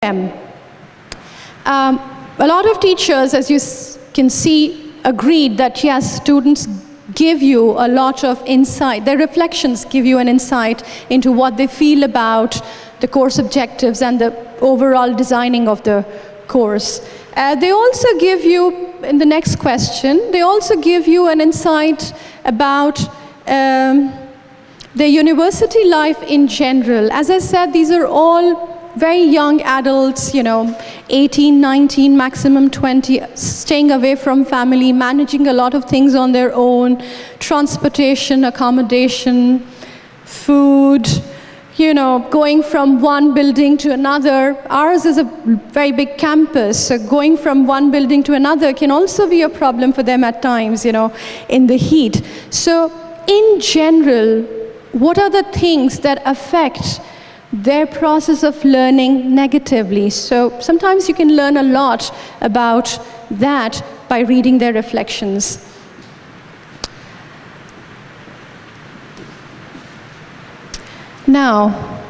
them. A lot of teachers, as you can see, agreed that yes, students give you a lot of insight. Their reflections give you an insight into what they feel about the course objectives and the overall designing of the course. They also give you, in the next question, they also give you an insight about their university life in general. As I said, these are all very young adults, 18, 19, maximum 20, staying away from family, managing a lot of things on their own, transportation, accommodation, food, going from one building to another. Ours is a very big campus, so going from one building to another can also be a problem for them at times, in the heat. So in general, what are the things that affect their process of learning negatively? So sometimes you can learn a lot about that by reading their reflections. Now,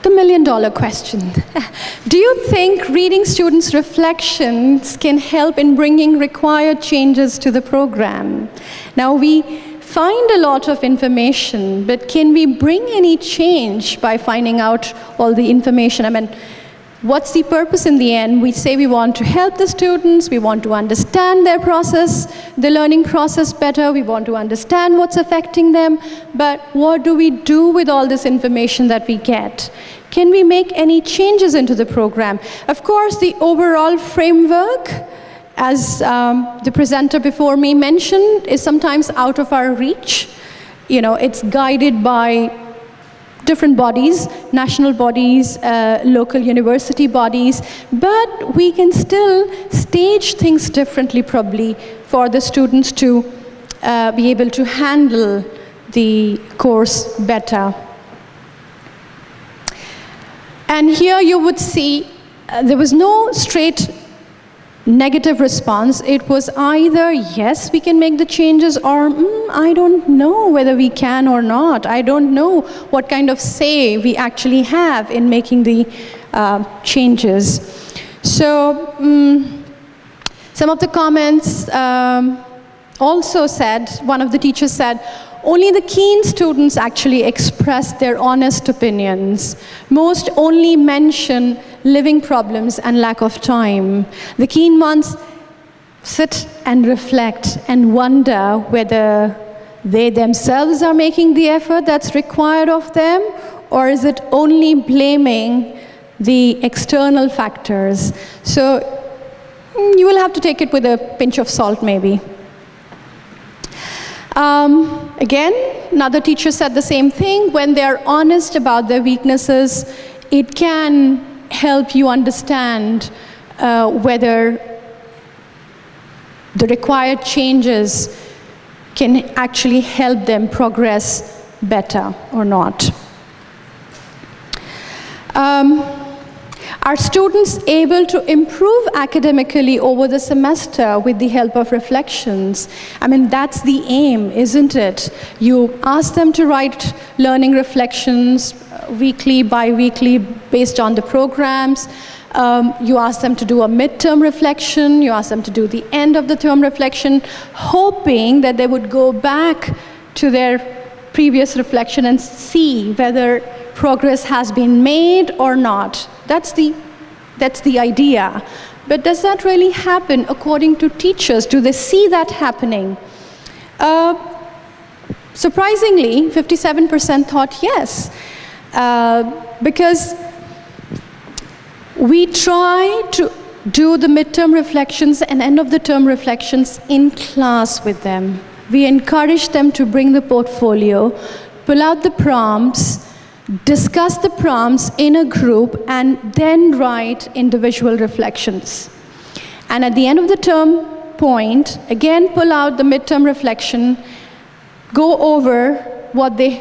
the million-dollar question. Do you think reading students' reflections can help in bringing required changes to the program? Now, we find a lot of information, but can we bring any change by finding out all the information? I mean, what's the purpose in the end? We say we want to help the students, we want to understand their process, the learning process better, we want to understand what's affecting them, but what do we do with all this information that we get? Can we make any changes into the program? Of course, the overall framework, as the presenter before me mentioned, is sometimes out of our reach. It's guided by different bodies, national bodies, local university bodies, but we can still stage things differently probably for the students to be able to handle the course better. And here you would see there was no straight negative response. It was either, yes, we can make the changes, or I don't know whether we can or not. I don't know what kind of say we actually have in making the changes. So some of the comments also said, one of the teachers said, only the keen students actually express their honest opinions. Most only mention living problems and lack of time. The keen ones sit and reflect and wonder whether they themselves are making the effort that's required of them, or is it only blaming the external factors? So you will have to take it with a pinch of salt maybe. Again, another teacher said the same thing. When they're honest about their weaknesses, it can help you understand whether the required changes can actually help them progress better or not. Are students able to improve academically over the semester with the help of reflections? I mean, that's the aim, isn't it? You ask them to write learning reflections weekly, bi-weekly, based on the programs. You ask them to do a midterm reflection. You ask them to do the end of the term reflection, hoping that they would go back to their previous reflection and see whether progress has been made or not. That's the idea. But does that really happen according to teachers? Do they see that happening? Surprisingly, 57% thought yes. Because we try to do the midterm reflections and end of the term reflections in class with them. We encourage them to bring the portfolio, pull out the prompts, discuss the prompts in a group, and then write individual reflections. And at the end of the term point, again pull out the midterm reflection, go over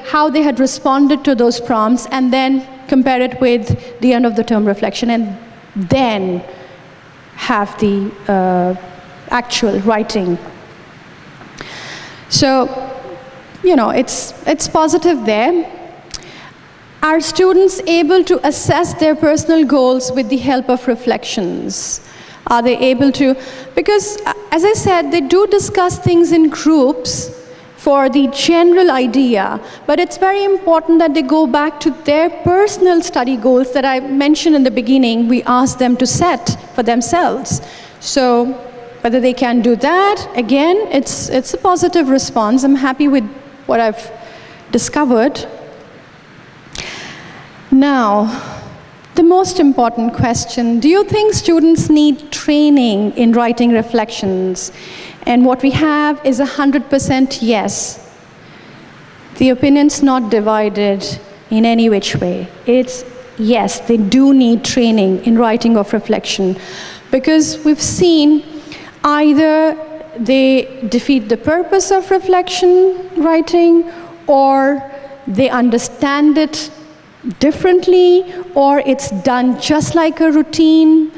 how they had responded to those prompts, and then compare it with the end of the term reflection, and then have the actual writing. So, it's positive there. Are students able to assess their personal goals with the help of reflections? Are they able to, because as I said, they do discuss things in groups for the general idea, but it's very important that they go back to their personal study goals that I mentioned in the beginning. We ask them to set for themselves. So whether they can do that, again, it's a positive response. I'm happy with what I've discovered. Now, the most important question, do you think students need training in writing reflections? And what we have is 100% yes. The opinion's not divided in any which way. It's yes, they do need training in writing of reflection, because we've seen either they defeat the purpose of reflection writing, or they understand it differently, or it's done just like a routine,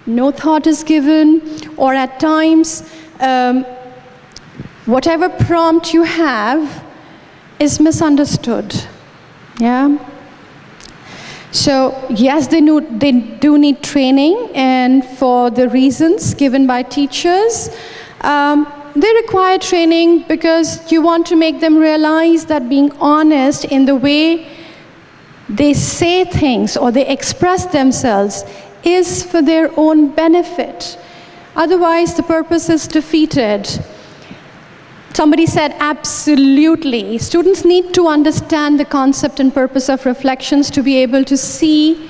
no thought is given, or at times whatever prompt you have is misunderstood. Yeah. So yes, they do need training, and for the reasons given by teachers, they require training because you want to make them realize that being honest in the way they say things or they express themselves is for their own benefit. Otherwise, the purpose is defeated. Somebody said, absolutely. Students need to understand the concept and purpose of reflections to be able to see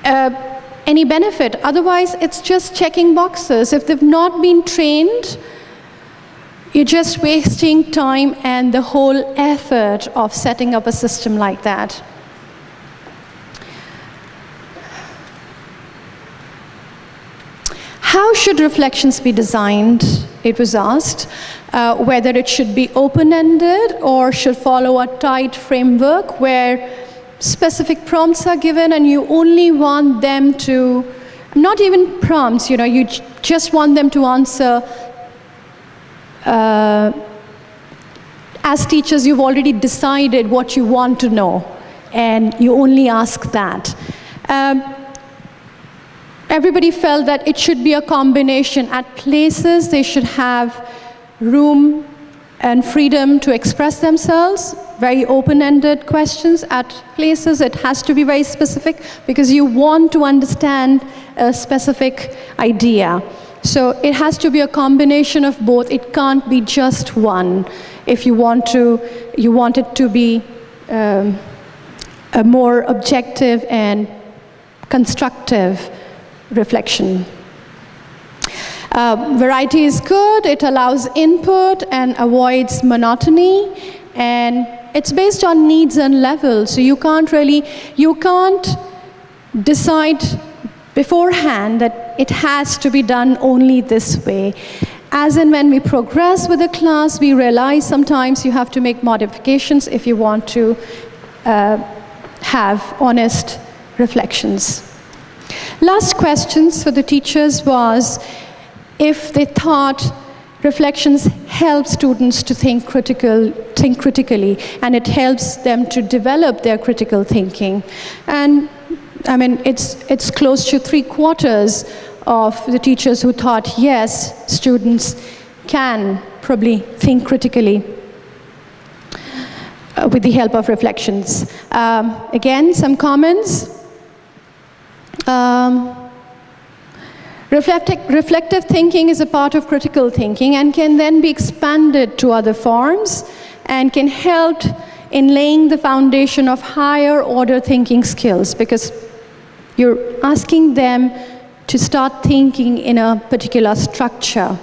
any benefit. Otherwise, it's just checking boxes. If they've not been trained, you're just wasting time and the whole effort of setting up a system like that. How should reflections be designed? It was asked. Whether it should be open-ended or should follow a tight framework where specific prompts are given and you only want them to, not even prompts, you know, you just want them to answer. As teachers, you've already decided what you want to know, and you only ask that. Everybody felt that it should be a combination. At places, they should have room and freedom to express themselves, very open-ended questions. At places, it has to be very specific because you want to understand a specific idea. So it has to be a combination of both. It can't be just one. If you want it to be a more objective and constructive reflection. Variety is good. It allows input and avoids monotony, and it's based on needs and levels. So you can't decide beforehand that it has to be done only this way. As and when we progress with the class, we realize sometimes you have to make modifications if you want to have honest reflections. Last questions for the teachers was if they thought reflections help students to think critically, and it helps them to develop their critical thinking. And I mean, it's close to 3/4 of the teachers who thought, yes, students can probably think critically with the help of reflections. Again, some comments. Reflective thinking is a part of critical thinking and can then be expanded to other forms and can help in laying the foundation of higher order thinking skills, because you're asking them to start thinking in a particular structure.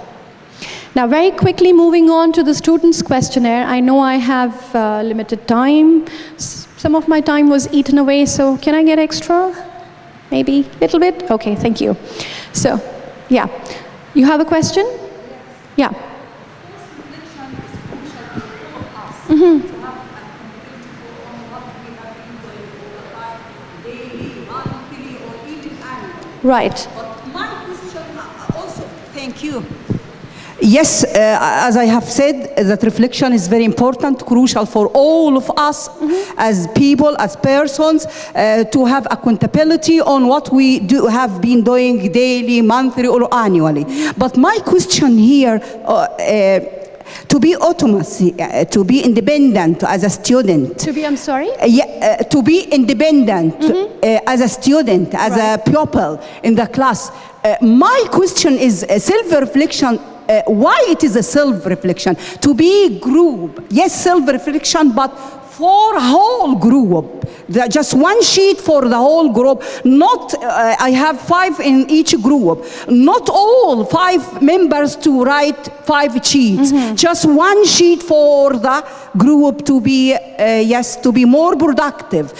Now, very quickly moving on to the students' questionnaire. I know I have limited time. Some of my time was eaten away, so can I get extra? Maybe a little bit? Okay, thank you. So, yeah. You have a question? Yeah. Mm-hmm. Right. But my question also, thank you. Yes, as I have said, that reflection is very important, crucial for all of us as people, as persons, to have accountability on what we have been doing daily, monthly, or annually. But my question here, to be autonomous, to be independent as a student. To be, I'm sorry? To be independent as a student, as a pupil in the class. My question is self-reflection. Why it is a self-reflection? To be group, yes, self-reflection, but for whole group. Just one sheet for the whole group. Not, I have 5 in each group. Not all 5 members to write 5 sheets. Just one sheet for the group to be, yes, to be more productive.